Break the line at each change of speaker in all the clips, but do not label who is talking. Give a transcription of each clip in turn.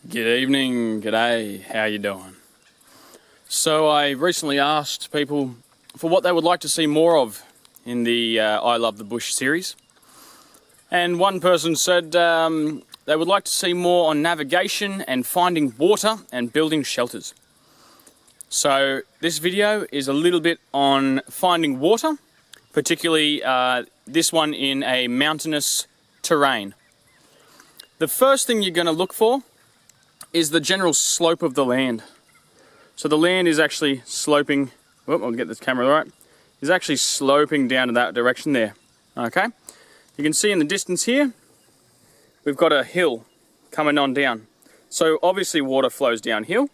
Good evening, g'day, how you doing? So I recently asked people for what they would like to see more of in the I Love the Bush series. And one person said they would like to see more on navigation and finding water and building shelters. So this video is a little bit on finding water, particularly this one in a mountainous terrain. The first thing you're going to look for is the general slope of the land. So the land is actually sloping, I'll get this camera right, is actually sloping down in that direction there, okay? You can see in the distance here, we've got a hill coming on down. So obviously water flows downhill,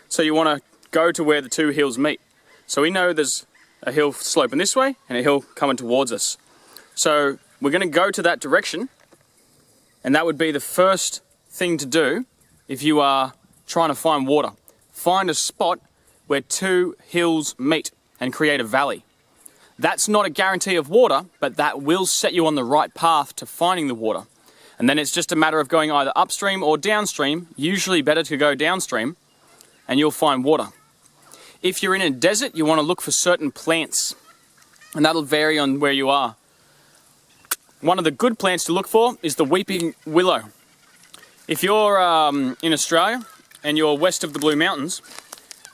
so you want to go to where the two hills meet. So we know there's a hill sloping this way and a hill coming towards us. So we're going to go to that direction, and that would be the first thing to do if you are trying to find water. Find a spot where two hills meet and create a valley. That's not a guarantee of water, but that will set you on the right path to finding the water. And then it's just a matter of going either upstream or downstream, usually better to go downstream, and you'll find water. If you're in a desert, you want to look for certain plants, and that'll vary on where you are. One of the good plants to look for is the weeping willow. If you're in Australia and you're west of the Blue Mountains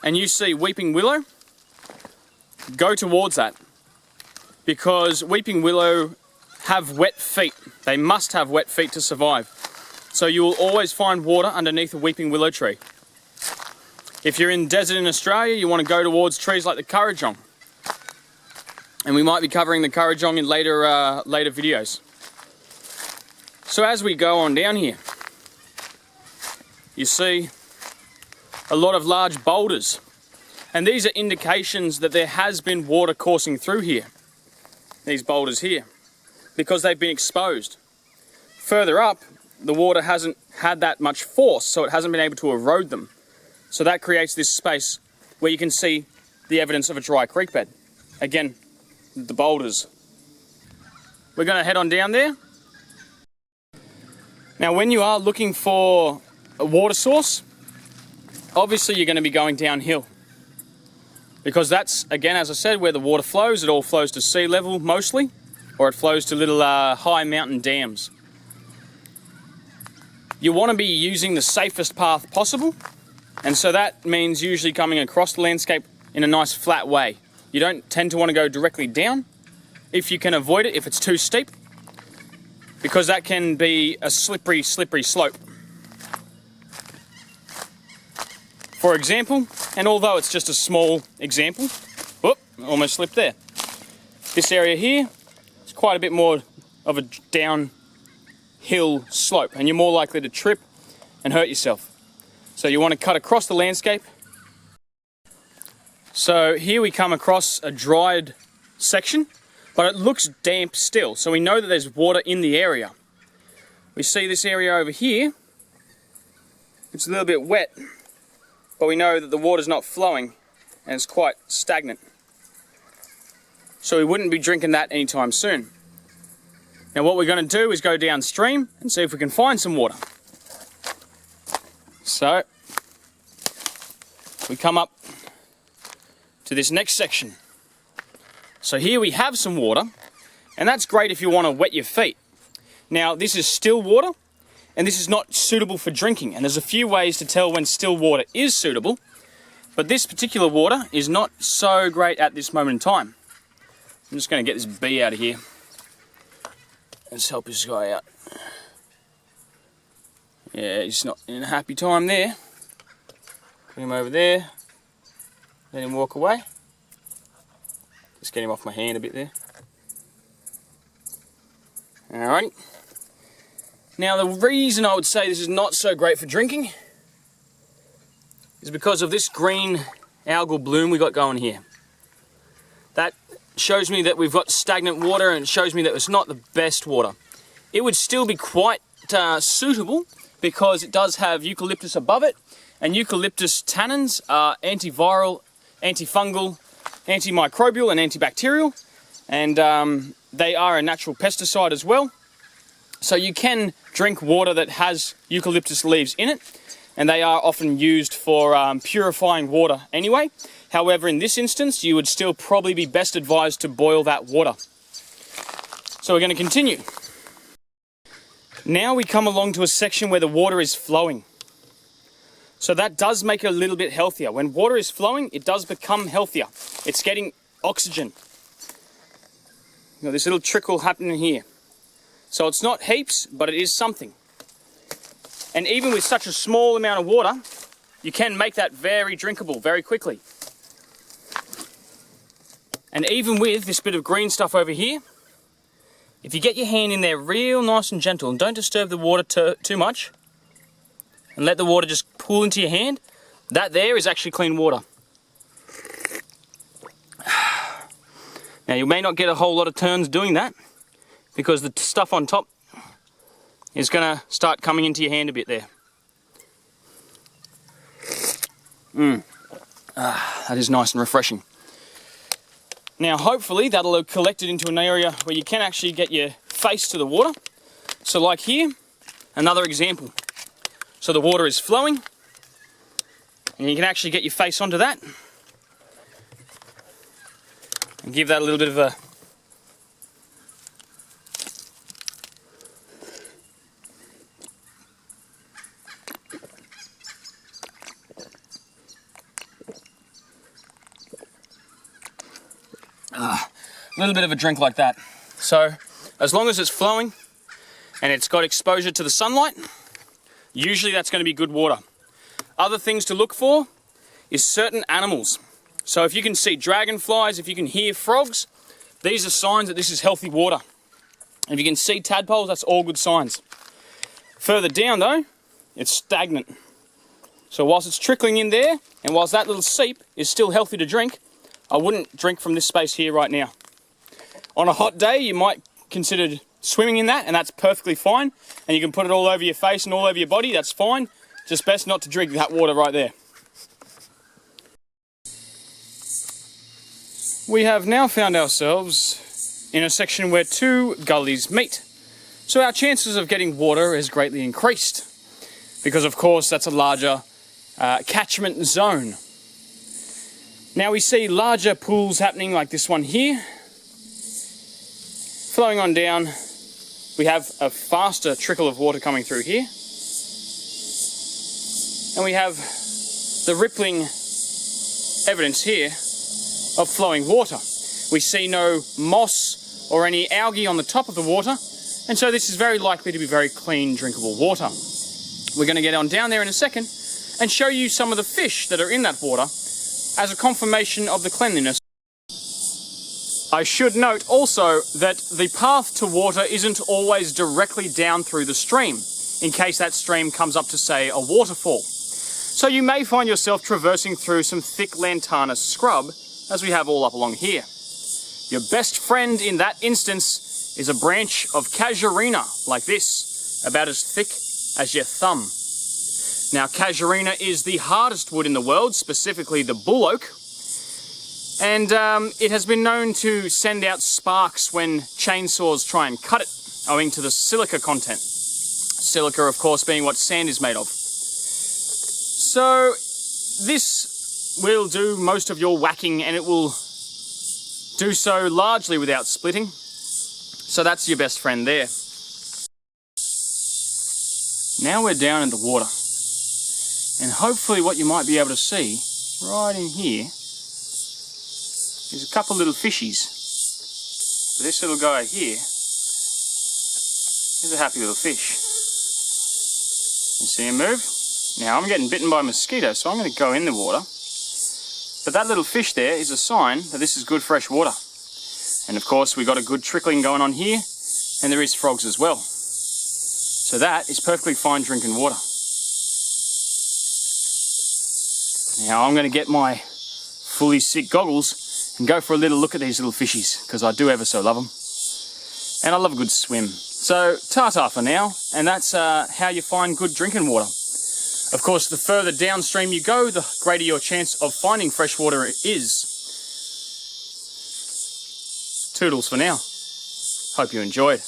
and you see weeping willow, go towards that, because weeping willow have wet feet. They must have wet feet to survive. So you will always find water underneath a weeping willow tree. If you're in desert in Australia, you want to go towards trees like the kurrajong. And we might be covering the kurrajong in later videos. So as we go on down here, you see a lot of large boulders, and these are indications that there has been water coursing through here, these boulders here, because they've been exposed. Further up, the water hasn't had that much force, so it hasn't been able to erode them. So that creates this space where you can see the evidence of a dry creek bed. Again, the boulders. We're going to head on down there. Now when you are looking for a water source, obviously you're going to be going downhill, because that's, again, as I said, where the water flows. It all flows to sea level mostly, or it flows to little high mountain dams. You want to be using the safest path possible, and so that means usually coming across the landscape in a nice flat way. You don't tend to want to go directly down if you can avoid it, if it's too steep, because that can be a slippery slope. For example, and although it's just a small example, whoop, almost slipped there. This area here is quite a bit more of a downhill slope, and you're more likely to trip and hurt yourself. So you want to cut across the landscape. So here we come across a dried section, but it looks damp still, so we know that there's water in the area. We see this area over here, it's a little bit wet, but we know that the water's not flowing and it's quite stagnant. So we wouldn't be drinking that anytime soon. Now what we're going to do is go downstream and see if we can find some water. So we come up to this next section. So here we have some water, and that's great if you want to wet your feet. Now this is still water, and this is not suitable for drinking, and there's a few ways to tell when still water is suitable, but this particular water is not so great at this moment in time. I'm just going to get this bee out of here. Let's help this guy out. Yeah, he's not in a happy time there. Put him over there. Let him walk away. Just get him off my hand a bit there. Alrighty. Now the reason I would say this is not so great for drinking is because of this green algal bloom we got going here. That shows me that we've got stagnant water, and it shows me that it's not the best water. It would still be quite suitable, because it does have eucalyptus above it, and eucalyptus tannins are antiviral, antifungal, antimicrobial and antibacterial, and they are a natural pesticide as well. So you can drink water that has eucalyptus leaves in it, and they are often used for purifying water anyway. However, in this instance, you would still probably be best advised to boil that water. So we're going to continue. Now we come along to a section where the water is flowing. So that does make it a little bit healthier. When water is flowing, it does become healthier. It's getting oxygen. You know, this little trickle happening here. So it's not heaps, but it is something. And even with such a small amount of water, you can make that very drinkable very quickly. And even with this bit of green stuff over here, if you get your hand in there real nice and gentle and don't disturb the water too much, and let the water just pool into your hand, that there is actually clean water. Now you may not get a whole lot of turns doing that, because the stuff on top is going to start coming into your hand a bit there. That is nice and refreshing. Now hopefully that'll have collected into an area where you can actually get your face to the water. So like here, another example. So the water is flowing, and you can actually get your face onto that, and give that a little bit of a drink like that. So as long as it's flowing and it's got exposure to the sunlight, usually that's going to be good water. Other things to look for is certain animals. So if you can see dragonflies, if you can hear frogs, these are signs that this is healthy water. If you can see tadpoles, that's all good signs. Further down though, it's stagnant. So whilst it's trickling in there, and whilst that little seep is still healthy to drink, I wouldn't drink from this space here right now. On a hot day, you might consider swimming in that, and that's perfectly fine. And you can put it all over your face and all over your body, that's fine. Just best not to drink that water right there. We have now found ourselves in a section where two gullies meet. So our chances of getting water is greatly increased, because of course that's a larger catchment zone. Now we see larger pools happening like this one here. Flowing on down, we have a faster trickle of water coming through here. And we have the rippling evidence here of flowing water. We see no moss or any algae on the top of the water, and so this is very likely to be very clean, drinkable water. We're going to get on down there in a second and show you some of the fish that are in that water as a confirmation of the cleanliness. I should note also that the path to water isn't always directly down through the stream, in case that stream comes up to, say, a waterfall. So you may find yourself traversing through some thick lantana scrub, as we have all up along here. Your best friend in that instance is a branch of casuarina, like this, about as thick as your thumb. Now, casuarina is the hardest wood in the world, specifically the bull oak. And it has been known to send out sparks when chainsaws try and cut it, owing to the silica content. Silica, of course, being what sand is made of. So this will do most of your whacking, and it will do so largely without splitting. So that's your best friend there. Now we're down in the water. And hopefully what you might be able to see right in here is a couple little fishies. So this little guy here is a happy little fish. You see him move? Now I'm getting bitten by a mosquito, so I'm going to go in the water. But that little fish there is a sign that this is good fresh water. And of course we've got a good trickling going on here, and there is frogs as well. So that is perfectly fine drinking water. Now I'm going to get my fully sick goggles and go for a little look at these little fishies, because I do ever so love them. And I love a good swim. So ta-ta for now, and that's how you find good drinking water. Of course, the further downstream you go, the greater your chance of finding fresh water is. Toodles for now. Hope you enjoyed.